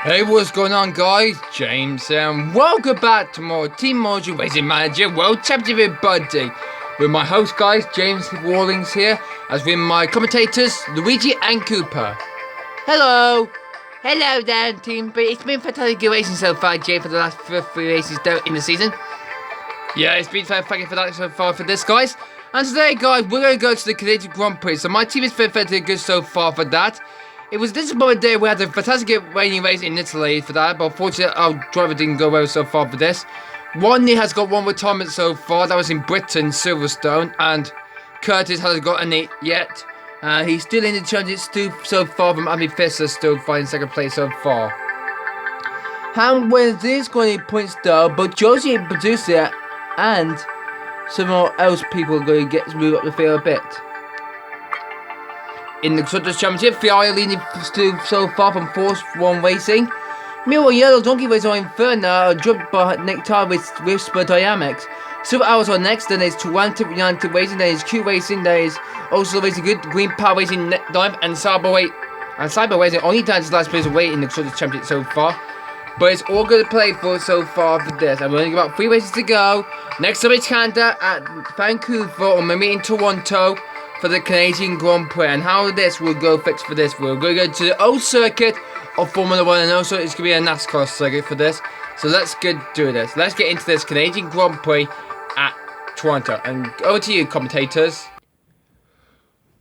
Hey, what's going on, guys? James and welcome back to more Team Mojo Racing Manager World Championship Buddy. With my host, guys, James Wallings here, as with my commentators, Luigi and Cooper. Hello! Hello there, team. But it's been fantastic racing so far, Jay, for the last three races in the season. Yeah, it's been fantastic for that so far for this, guys. And today, guys, we're going to go to the Canadian Grand Prix. So my team is fantastic good so far for that. It was this moment day we had a fantastic raining race in Italy for that, but unfortunately our driver didn't go well so far for this. Rodney has got one retirement so far, that was in Britain, Silverstone, and Curtis hasn't got any yet. He's still in the championship so far from Abby Fisher, still finding second place so far. Ham wins this going points though, but Josie producer and some more else people are going to get to move up the field a bit. In the Constructors' Championship, Ferrari leading still so far from Force 1 Racing. Meanwhile, Yellow Donkey Racing are in third now, jumped by Nectar with Whisper Dynamics. Silver Hours are next, then there's Toronto United Racing, then there's Q Racing, there is also Racing Good, Green Power Racing, Dive, and Cyber Racing only down to last place away in the Constructors' Championship so far. But it's all good to play for so far for this. And we're only about 3 races to go. Next up is Canada at Vancouver, or maybe in Toronto, for the Canadian Grand Prix. And how this will go fixed for this, we're going to go to the old circuit of Formula 1, and also it's going to be a NASCAR circuit for this. So let's get do this. Let's get into this Canadian Grand Prix at Toronto. And over to you, commentators.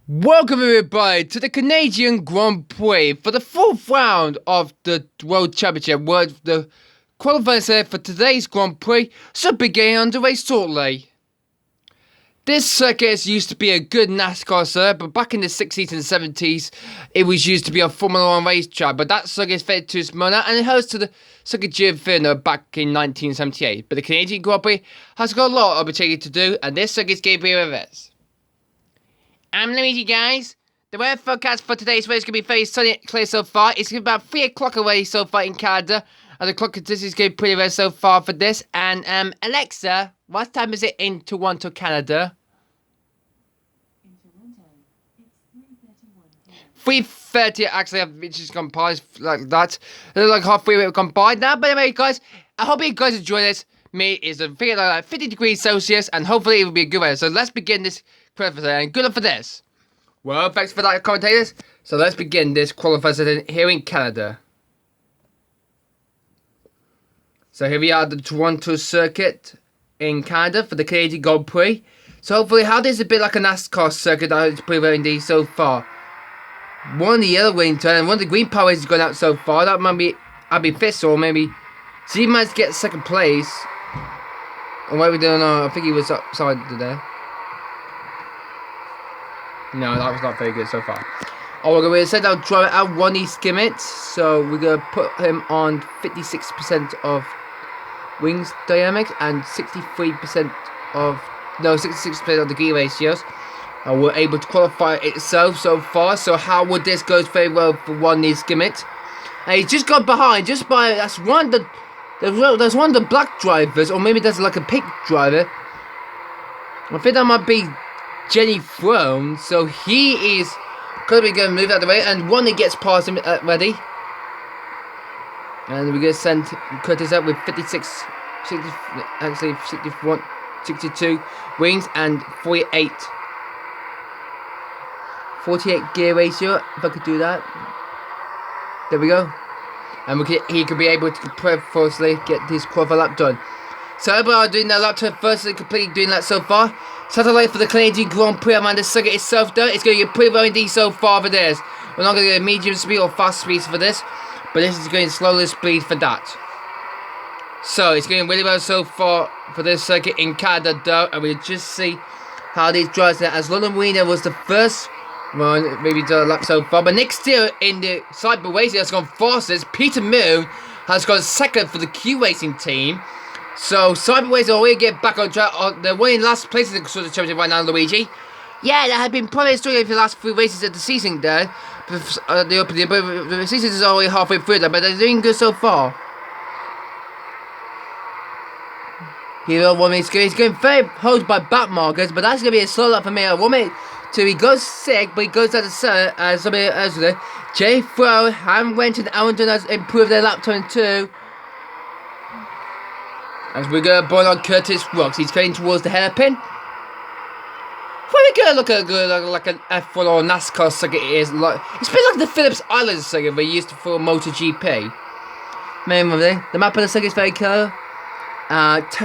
Welcome everybody to the Canadian Grand Prix for the 4th round of the World Championship. The qualifiers for today's Grand Prix should be getting underway shortly. This circuit used to be a good NASCAR circuit, but back in the 60s and 70s, it was used to be a Formula 1 racetrack. But that circuit is fed to Smyrna, and it hosts to the Circuit Giovanni back in 1978. But the Canadian Grand Prix has got a lot of opportunity to do, and this circuit's going to be with us. I'm Luigi, guys. The weather forecast for today's race is going to be very sunny and clear so far. It's about 3 o'clock away so far in Canada, and the clock consistency is going to be pretty well so far for this. And Alexa, what time is it in Toronto, Canada? In Toronto, it's 3:31 3:30 actually, I've just gone by like that. It's like halfway we've gone by now. But anyway, guys, I hope you guys enjoy this. Me is a figure like 50 degrees Celsius, and hopefully it will be a good weather. So let's begin this qualifier, and good luck for this. Well, thanks for that, commentators. So let's begin this qualifier here in Canada. So here we are at the Toronto circuit in Canada for the Canadian Grand Prix. So hopefully how this is a bit like a NASCAR circuit that is pretty well indeed so far. One of the yellow wing turn and one of the green power has gone out so far. That might be Abby Fist, or maybe so he managed to get second place. Or maybe we don't know, I think he was upside there. No, that was not very good so far. Oh, we're going to send our driver out Ronnie Skimmett. So we're going to put him on 56% of wings dynamics and 66% of the gear ratios. And we're able to qualify itself so far. So how would this go very well for Ronnie Skimmett? And he's just got behind, just by, that's one of the, there's one of the black drivers, or maybe there's like a pink driver. I think that might be Jenny Throne, so he is going to move out of the way, and one that gets past him ready. And we're going to send Curtis out with 61, 62 wings and 48 gear ratio, if I could do that. There we go. And he could be able to firstly get his qualifier lap done. So everybody are doing their lap time firstly, completely doing that so far. Satellite for the Canadian Grand Prix, man, the circuit itself though, it's going to get pretty well indeed so far for this. We're not going to get medium speed or fast speed for this, but this is going slowly speed for that. So it's going really well so far for this circuit in Canada though, and we'll just see how these drives are. As London Wiener was the first one, maybe done a lap so far, but next year in the Cyber Racing has gone fastest. Peter Moon has gone second for the Q Racing team. So Cyberways are already get back on track. They're winning last place in the Constructors' Championship right now, Luigi. Yeah, that had been probably a story for the last 3 races of the season there. The season is already halfway through there, but they're doing good so far. Here, he's going very hosed by back markers, but that's going to be a slow lap for me. I want me 2. He goes sick, but he goes out to somebody else there. Jay Fro, Han Went, and Aaron Dunn has improved their lap time too. As we go born on Curtis Rocks, he's going towards the hairpin. Very good, look at like an F1 or NASCAR circuit it is. Like, it's a bit like the Phillips Island circuit they used to for MotoGP. Mainly, the map of the circuit is very clear.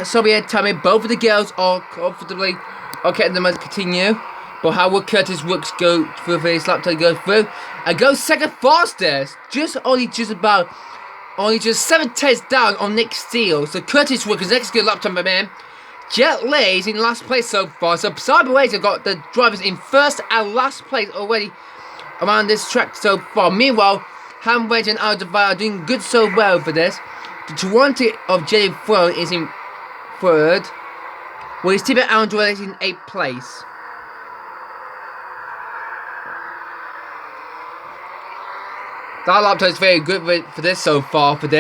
Sophie and Tammy, both of the girls are comfortably okay at the moment to continue. But how will Curtis Rooks go through his lap time go through? And go second fastest. Only just 7 tenths down on Nick Steele. So Curtis Rooks is next good lap time for him. Jet Li is in last place so far. So Cyberways have got the drivers in first and last place already around this track so far. Meanwhile, Han Wedge and Aldevar are doing good so well for this. The Toronto of Jenny Throne is in third, while his teammate Andrew is in 8th place. That lap time is very good for this so far but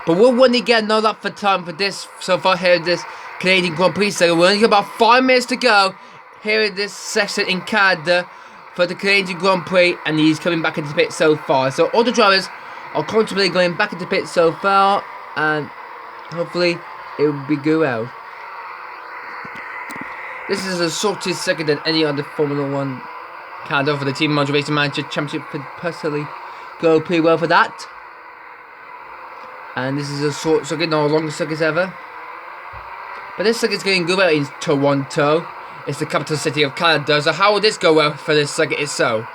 we'll only get no lap for time for this so far here in this Canadian Grand Prix segment. We're only got about 5 minutes to go here in this session in Canada for the Canadian Grand Prix, and he's coming back into pit so far. So all the drivers are comfortably going back into pit so far, and hopefully it will be go well. This is a shortest second than any other Formula 1 Canada for the Team Mojo Racing Manager Championship. Could personally go pretty well for that. And this is a short circuit, not the longest circuit ever. But this circuit's going to go well in Toronto. It's the capital city of Canada. So how will this go well for this circuit is so?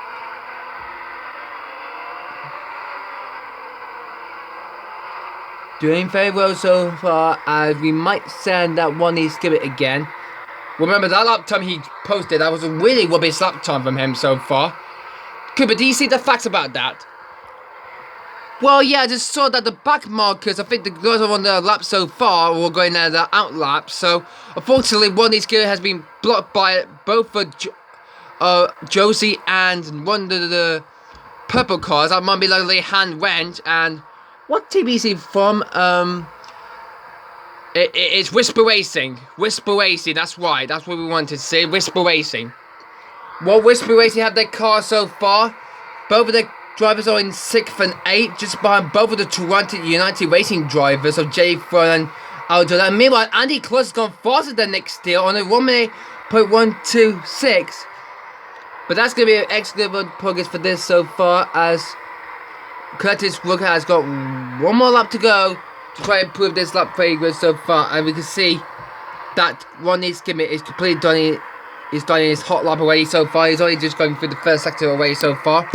Doing very well so far, as we might send that one needs to give it again. Remember that lap time he posted, that was a really rubbish lap time from him so far. Cooper, do you see the facts about that? Well, yeah, I just saw that the back markers, I think the guys are on the lap so far, were going at the out lap. So, unfortunately, one of these gear has been blocked by both Josie and one of the purple cars. That might be like Han Went. And what team is he from? It's Whisper Racing. Whisper Racing, that's right. That's what we wanted to say. Whisper Racing. Well, Whisper Racing have their car so far. Both of the drivers are in 6th and 8th, just behind both of the Toronto United Racing drivers of Jay Fern and Aldo. And meanwhile, Andy Kloss has gone faster than Nick Steele on a 1:126. But that's going to be an excellent progress for this so far, as Curtis Rooker has got one more lap to go to try and prove this lap very good so far. And we can see that Ronnie Skimmett is completely done. He's done his hot lap already so far. He's only just going through the first sector already so far.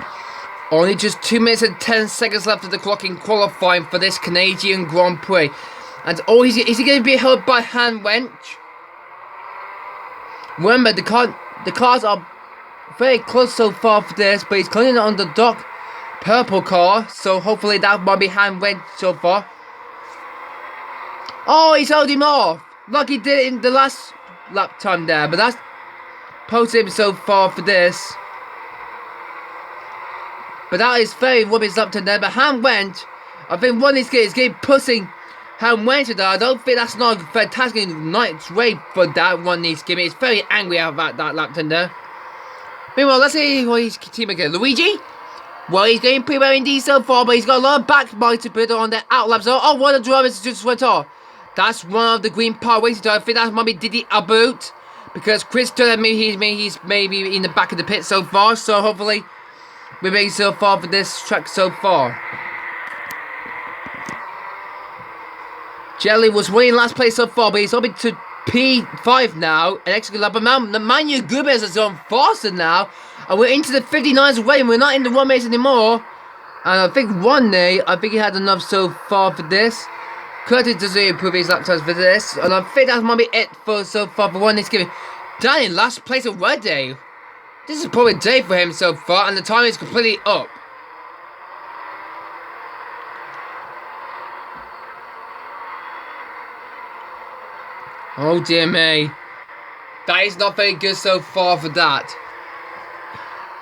Only just 2 minutes and 10 seconds left of the clock in qualifying for this Canadian Grand Prix. And is he going to be held by Han Wench? Remember, the cars are very close so far for this, but he's coming on the dock purple car, so hopefully that might be Han Wench so far. Oh, he's held him off, like he did in the last lap time there, but that's posted him so far for this. But that is very rubbish lap time there, but Han Wench, I think one of these guys is pushing Han Wench there. I don't think that's not a fantastic night's race for that one needs to give me. He's very angry about that lap time there. Meanwhile, let's see what his team again. Luigi? Well, he's going pretty well indeed so far, but he's got a lot of back might to put on the out laps. So, oh, one of the drivers just went off. That's one of the green power racing drivers. I think that might be Didi About, because Chris told me he's maybe in the back of the pit so far. So hopefully we're making so far for this track so far. Jelly was winning last place so far, but he's up to P5 now. An extra lap. But the Manu Gubez has gone faster now. And we're into the 59s away, and we're not in the 1 race anymore. And I think one day, I think he had enough so far for this. Curtis doesn't improve his lap times for this. And I think that might be it for so far for one. He's giving down in last place already. This is probably a day for him so far, and the time is completely up. Oh dear me. That is not very good so far for that.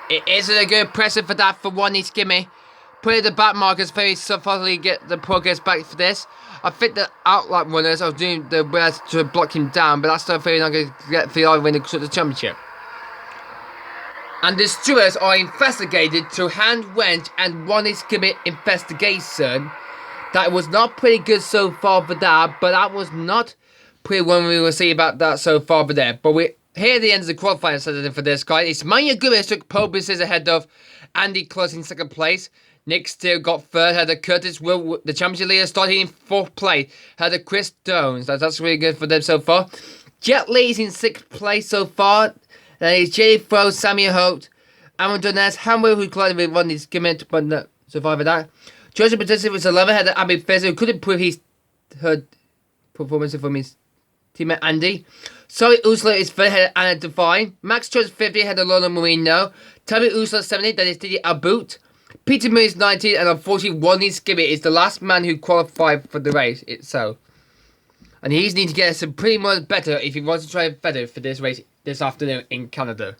It isn't a good present for that for one needs gimme. Put in the back markers very subtly get the progress back for this. I think the outlap runners are doing the best to block him down, but that's not very not going to get for the win the championship. And the stewards are investigated to hand wrench and one is commit investigation. That was not pretty good so far for that, but that was not pretty one we will see about that so far for there. But we here at the end of the qualifying session for this guy. It's Manya Gomez took pole position ahead of Andy Close in second place. Nick Steele got third, had a Curtis Will, the championship leader, starting in fourth place. Had a Chris Jones. That's really good for them so far. Jet Li is in sixth place so far. Then it's Jay Fro, Samuel Holt, Aaron Jones, Hamwell, who collided with one his gimmick, but not survived that. Joseph Batista was 11th, had Abby Fezzer, who couldn't prove her performance from his teammate Andy. Sorry Usla is third, had Anna Devine. Max Jones 50, had Lorna Marino. Tabby Usla 70, that is Didi Aboot. Peter Moon is 19, and unfortunately, Ronnie Skibbit is the last man who qualified for the race itself. And he's need to get some pretty much better if he wants to try better for this race this afternoon in Canada.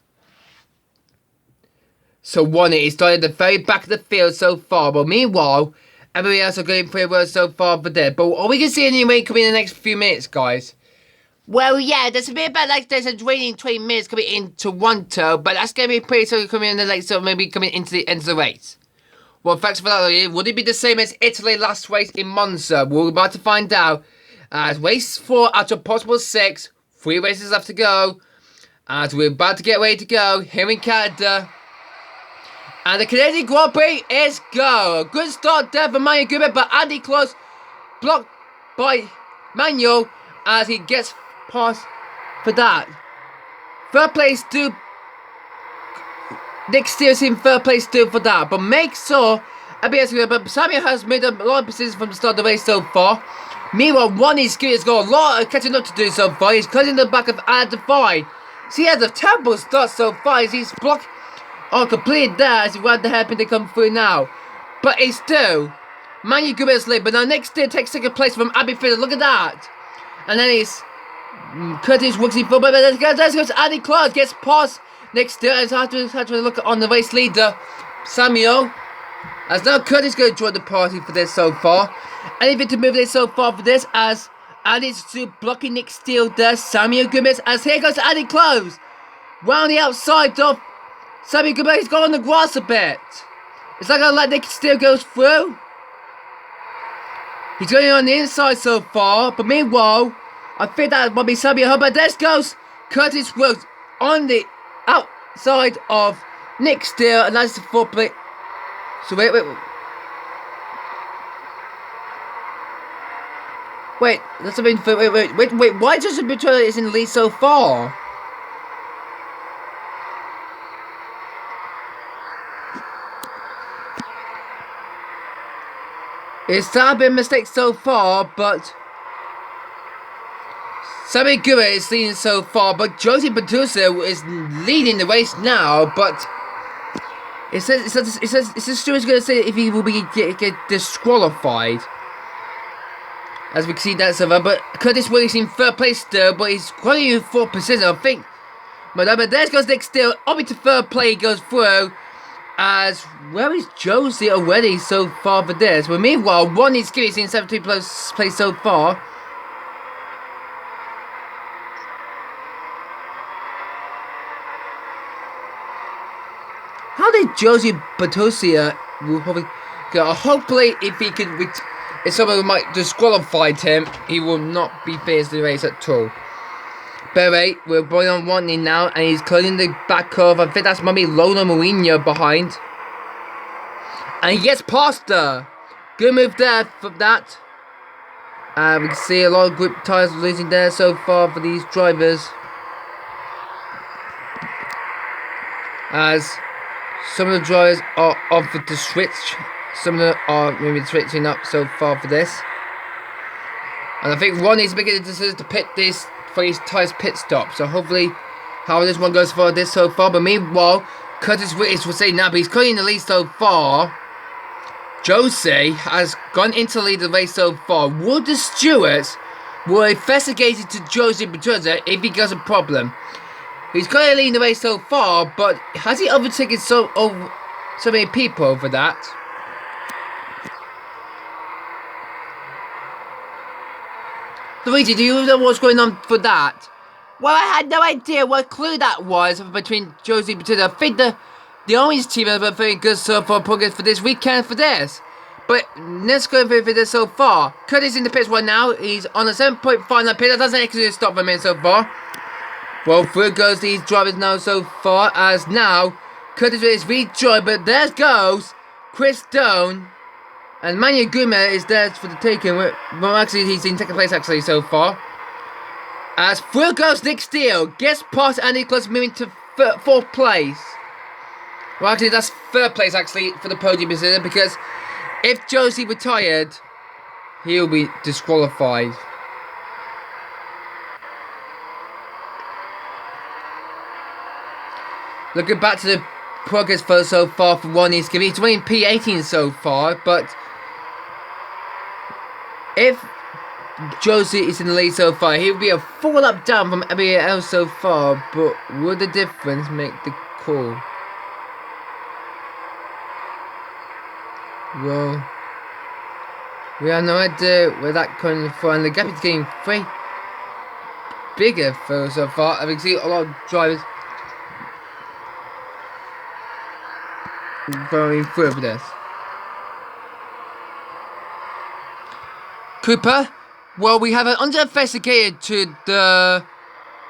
So Ronnie is starting at the very back of the field so far, but meanwhile, everybody else are going pretty well so far for there. But are we going to see any rain coming in the next few minutes, guys? Well, yeah, there's a bit about like there's a rain in 20 minutes coming in Toronto, but that's going to be pretty soon coming in the late, so maybe coming into the end of the race. Well, thanks for that. Would it be the same as Italy last race in Monza? We're about to find out. As race 4 out of possible 6, 3 races left to go. As we're about to get ready to go here in Canada. And the Canadian Grand Prix is go. A good start there for Manuel Gubert, but Andy Close blocked by Manuel as he gets past for that. Third place to Nick Steele's in third place still for that, but make sure but Samuel has made a lot of positions from the start of the race so far. Meanwhile, Ronnie's has got a lot of catching up to do so far. He's cutting the back of Anna Devine. So he has a terrible start so far as he's blocked or completed there as he wanted the hairpin to come through now. But it's still Manu Gubert's late, but now Nick Steele takes second place from Abby Fisher. Look at that. And then it's Curtis Wooksy for, but there goes Andy Clark, gets past Nick Steele and has to look on the race leader, Samuel. As now Curtis going to join the party for this so far. Anything to move this so far for this as Andy's still blocking Nick Steele there. Samuel Gomez as here goes Andy Close. Round the outside of Samuel Gomez. He's got on the grass a bit. It's not going to let Nick Steele go through. He's going on the inside so far. But meanwhile, I think that might be Samuel Hubbard. But there goes Curtis Wilkes on the outside of Nick Steele. And that's the 4th place. So wait. That's a bit. Wait. Why does the Betrayal is in the lead so far? It's not been a mistake so far, but Sammy Gura is leading so far, but Josie Batusa is leading the race now, but it says Stewart's going to say if he will get disqualified. As we can see that server, but Curtis Willis in 3rd place still, but he's quite in 4th position, I think. But there goes Nick Steele, up into 3rd place, goes through. As where is Josie already so far for this? Well, meanwhile, Ronnie Skitty's in 17th place so far. How did Josie Batosia will probably go? Hopefully, if he could. If someone might disqualify him, he will not be faced the race at all. But wait, we're going on Rodney now, and he's closing the back of, I think that's maybe Lona Mourinho behind. And he gets past her. Good move there for that. We can see a lot of grip tyres losing there so far for these drivers. As some of the drivers are offered to switch. Some of them are maybe switching up so far for this. And I think Ronnie's making the decision to pit this for his tyres pit stop. So hopefully how this one goes for this so far. But meanwhile, Curtis Willis will say now, but he's cutting the lead so far. Josie has gone into the lead of the race so far. Would the stewards will investigate it to Josie Bertuzza if he has a problem? He's currently leading the race so far, but has he overtaken so many people over that? Luigi, do you know what's going on for that? Well, I had no idea what clue that was between Josie and Batista. I think the orange team has been very good so far progress for this weekend for this. But let's go for this so far. Curtis in the pits right now. He's on a 7.59 pit. That doesn't actually stop for a minute so far. Well, through goes these drivers now so far as now Curtis is rejoined, but there goes Chris Stone. And Manu Guma is there for the taking. Well, actually, he's in second place actually so far. As through goes Nick Steele, gets past Andy Close, moving to fourth place. Well, actually, that's third place actually for the podium position, because if Josie retired, he'll be disqualified. Looking back to the progress for so far for Ronnie, he's winning P18 so far, but if Josie is in the lead so far, he would be a full lap down from everybody else so far, but would the difference make the call? Well, we have no idea where that comes from, and the gap is getting way bigger for so far. I can see a lot of drivers going through with this. Cooper, well, we have an under-investigated to the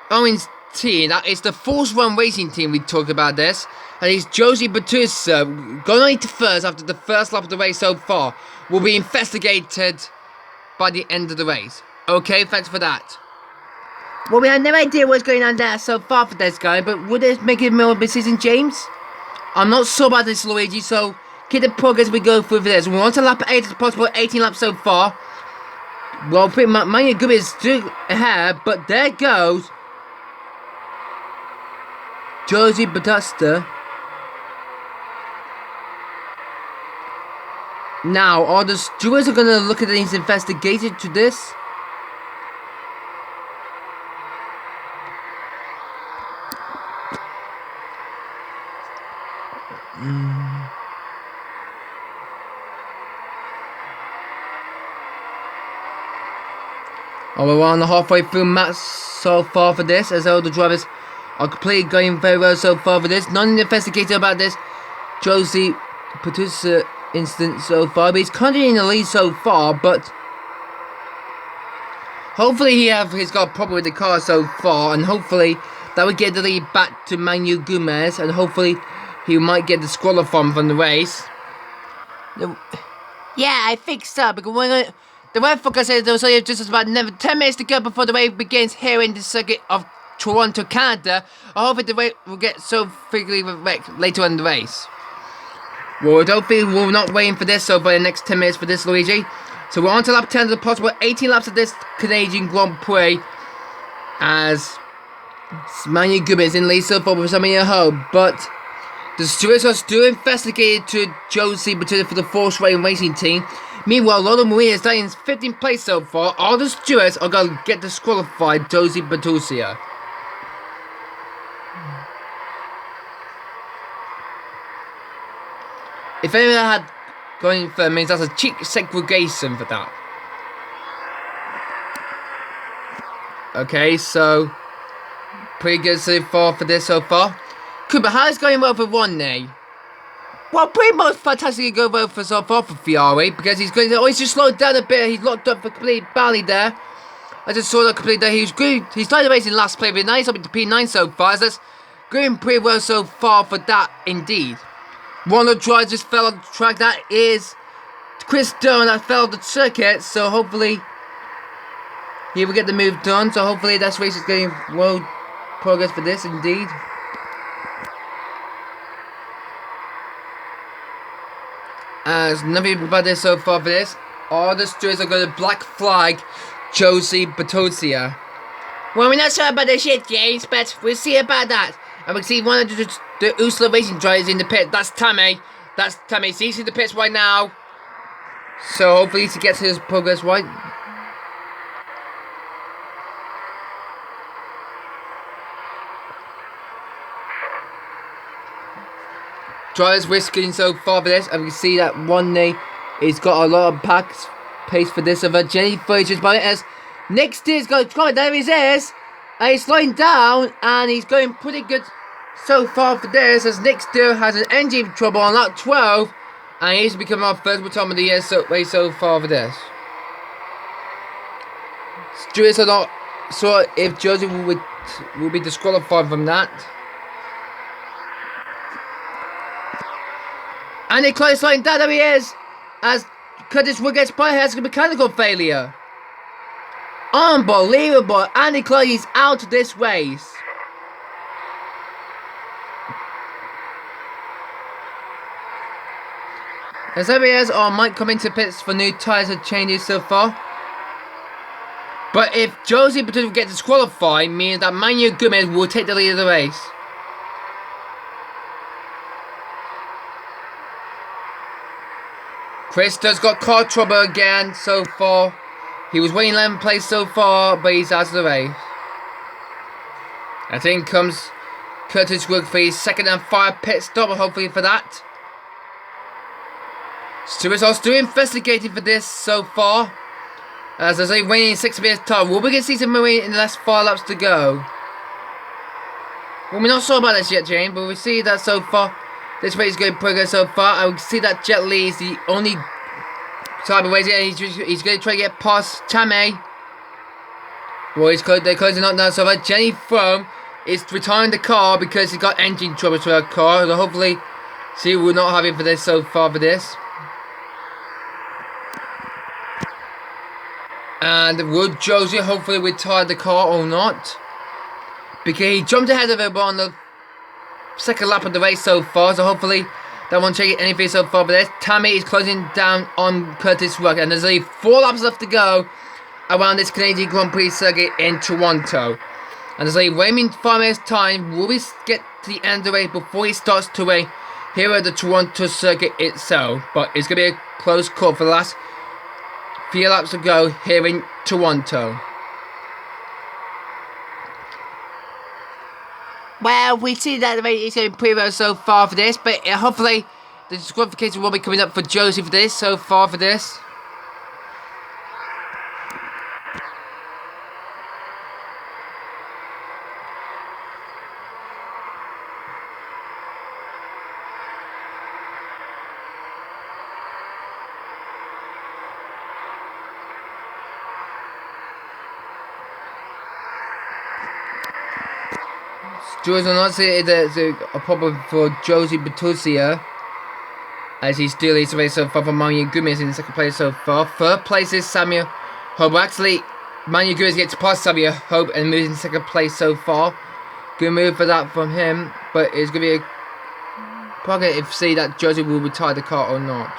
orange team. That is the Force One Racing team. We talk about this. And it's Josie Batista going to first after the first lap of the race so far. Will be investigated by the end of the race. Okay, thanks for that. Well, we have no idea what's going on there so far for this guy, but would it make it more of a decision, James? I'm not sure about this, Luigi, so keep the progress we go through this. We want to lap 8 as possible, 18 laps so far. Well, pretty much, Manu Guma is still ahead, but there goes Josie Batista. Now, are the stewards going to look at these investigated to this? Oh, we're on the halfway through match so far for this, as all the drivers are completely going very well so far for this. None investigated about this Josie Batista incident so far, but he's currently in the lead so far, but hopefully he's got a problem with the car so far, and hopefully that will get the lead back to Manu Gomez, and hopefully he might get disqualified from the race. Yeah, I think so, because the Red Fox said there was only just about 10 minutes to go before the race begins here in the circuit of Toronto, Canada. I hope the race will get so frequently wrecked later on in the race. Well, I don't think we're not waiting for this, so for the next 10 minutes for this, Luigi. So we're on to lap 10 of the possible 18 laps of this Canadian Grand Prix, as Manu Guma is in lead so far with something at home, but the stewards are still investigated to Josie Batista for the Force One Racing team. Meanwhile, Lola Maria is in 15th place so far. All the stewards are going to get disqualified Josie Batista. If anyone had going for means that's a cheap segregation for that. Okay, so pretty good so far for this so far. Cooper, how is going well for Rodney? Well, pretty much fantastically going well for so far for Ferrari, because he's going to always just slowed down a bit. He's locked up for complete badly there. I just saw that complete there. He was good. He started the race in last place, but now he's up to P9 so far. So that's going pretty well so far for that indeed. One of the drivers just fell on the track. That is Chris Stone that fell on the circuit. So hopefully he will get the move done. So hopefully that race is getting well progress for this indeed. As nothing about this so far for this. All the stewards are going to black flag Josie Batista. Well, we're not sure about this yet, James, but we'll see about that. And we'll see one of the Ursula Racing drivers in the pit. That's Tammy. That's Tammy. He's in the pits right now. So hopefully he gets his progress right. Drivers risking so far for this, and we can see that Rodney has got a lot of pace for this. Of Jenny footage by it as next is going to come. There he is, And he's slowing down, and he's going pretty good so far for this, as Nick still has an engine trouble on lap 12, and he's become our first time of the year so far for this. Stewards are not sure if Josie will be disqualified from that. And Nick is slowing down, there he is, as Curtis Wood gets by, has a mechanical failure. Unbelievable, Andy Clay is out of this race. As areas might come into pits for new tyres and changes so far. But if Josie Batuta gets disqualified, means that Manu Gomez will take the lead of the race. Chris does got car trouble again so far. He was winning 11th place so far, but he's out of the race. I think comes Curtis Wood for his second and final pit stop, hopefully for that. Stewards are still investigating for this so far. As I say, waiting 6 minutes time. Will we get to see some marine in the last 5 laps to go? Well, we're not sure about this yet, James, but we see that so far. This race is going pretty good so far. And we see that Jet Li is the only type of race here. He's going to try to get past Chame. Well, they're closing up now. So far, Jenny Frome is retiring the car because he got engine trouble to her car. So hopefully, she will not have it for this so far for this. And will Josie hopefully retire the car or not? Because he jumped ahead of her on the second lap of the race so far. So hopefully that won't change anything so far for this. Tammy is closing down on Curtis Wood. And there's only 4 laps left to go around this Canadian Grand Prix circuit in Toronto. And there's only remaining 5 minutes time. Will we get to the end of the race before he starts to race here at the Toronto circuit itself? But it's going to be a close call for the last 3 laps to go here in Toronto. Well, we see that the race is going pretty well so far for this, but hopefully the disqualification will be coming up for Josie for this so far for this. Stewards will not say there's a problem for Josie Batuta, as he still leads the race so far. For Manu Gomez in second place so far. Third place is Samuel Hope. Actually, Manu Gomez gets past Samuel Hope and moves in second place so far. Good move for that from him, but it's going to be a problem if see that Josie will retire the car or not.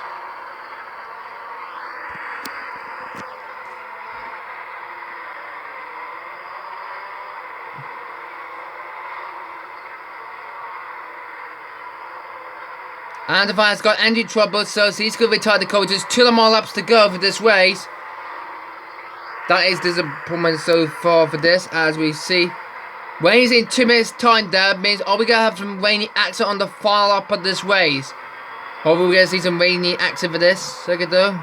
And the has got engine trouble, so he's going to retire the car. Just 2 more laps to go for this race. That is disappointment so far for this, as we see. When he's in 2 minutes time there, means are we going to have some rainy action on the final lap of this race? Hopefully we're going to see some rainy action for this circuit though.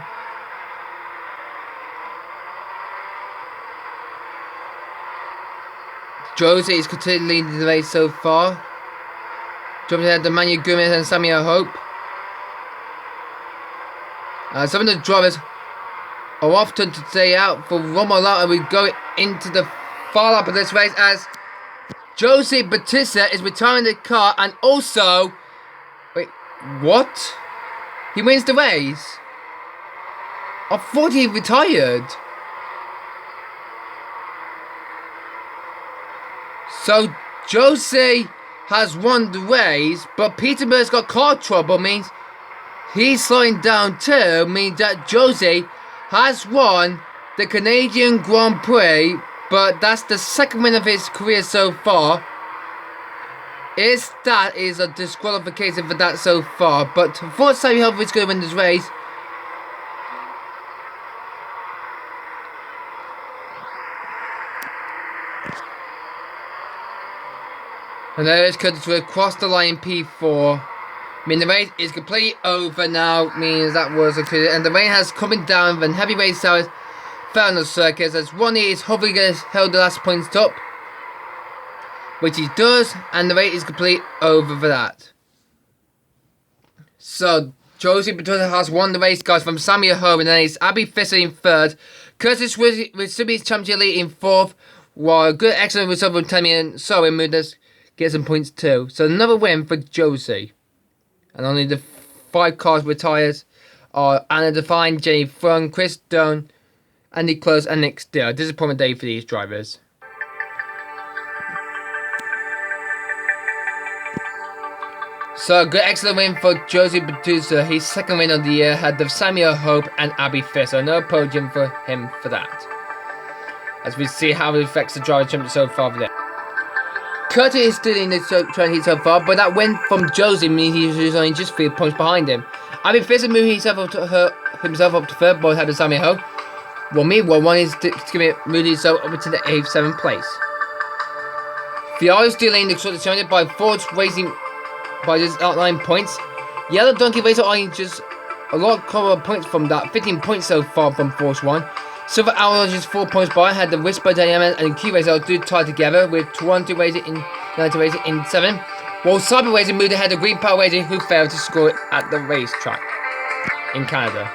Josie is continuing leading the race so far. Jumping ahead to Manu Gomez and Samuel Hope. Some of the drivers are often to stay out for one more lap, and we go into the final lap of this race as Josie Batuta is retiring the car, and also, wait, what? He wins the race? I thought he retired. So Josie has won the race, but Peterbird's got car trouble, means he's slowing down too, means that Josie has won the Canadian Grand Prix, but that's the second win of his career so far. That is a disqualification for that so far, but for Sammy Hope is going to win this race. And there is Curtis to cross the line P4. I mean, the race is completely over now, means that was included. And the rain has coming down when heavy rain showers fell on the circuit, as Ronnie is hopefully going to hold the last point stop. which he does, and the race is complete over for that. So, Josie Bertuzzi has won the race, guys, from Samuel Ho, and then it's Abby Fisher in third. Curtis with Subi's Championship lead in fourth, while good excellent result from Tammy and Soren Mudas get some points too. So another win for Josie. And only the 5 cars retired are Anna Devine, Jenny Frung, Chris Dunn, Andy Close, and Nick Steele. Disappointment day for these drivers. So, good excellent win for Josie Bertuzzi. His second win of the year had the Samuel Hope and Abby Fisher. No podium for him for that. As we see how it affects the driver championship so far for there. Curtis is still in the trend heat so far, but that win from Josie means he's only just 3 points behind him. Abby Fisher moved himself up to third, but had the Samuel Hope. Well, meanwhile, one is moved himself up to the 8th, 7th place. Fiora still in the championship by Ford's racing. By just outline points. Yellow Donkey Racer earning just a lot of points from that. 15 points so far from Force 1. Silver Owl just 4 points by. Had the Whisper Diamond and Q Racer do tie together with Toronto Racer in 90 Racer in 7. While Cyber Racer moved ahead of Green Power Racer, who failed to score at the racetrack in Canada.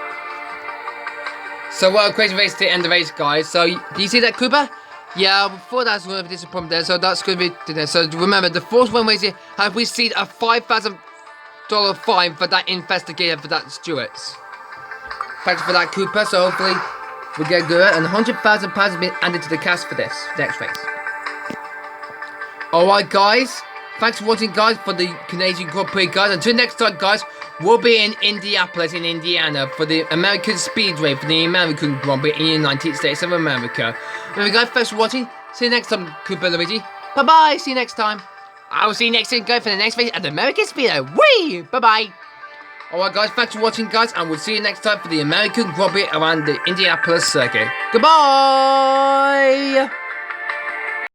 So what a crazy race to end the race, guys. So do you see that, Cooper? Yeah, before that's going to be disappointed there, so that's going to be today. So remember, the Force 1 race here have received a $5,000 fine for that investigator for that Stewart's. Thanks for that, Cooper. So hopefully we'll get good, and £100,000 has been added to the cast for this next race. Alright, guys. Thanks for watching, guys, for the Canadian Grand Prix, guys. Until next time, guys, we'll be in Indianapolis, in Indiana, for the American Speedway, for the American Grand Prix in the United States of America. Anyway, guys, thanks for watching. See you next time, Cooper and Luigi. Bye-bye. See you next time. I'll see you next time, guys, for the next race at the American Speedway. Whee! Bye-bye. Alright, guys, thanks for watching, guys, and we'll see you next time for the American Grand Prix around the Indianapolis circuit. Goodbye!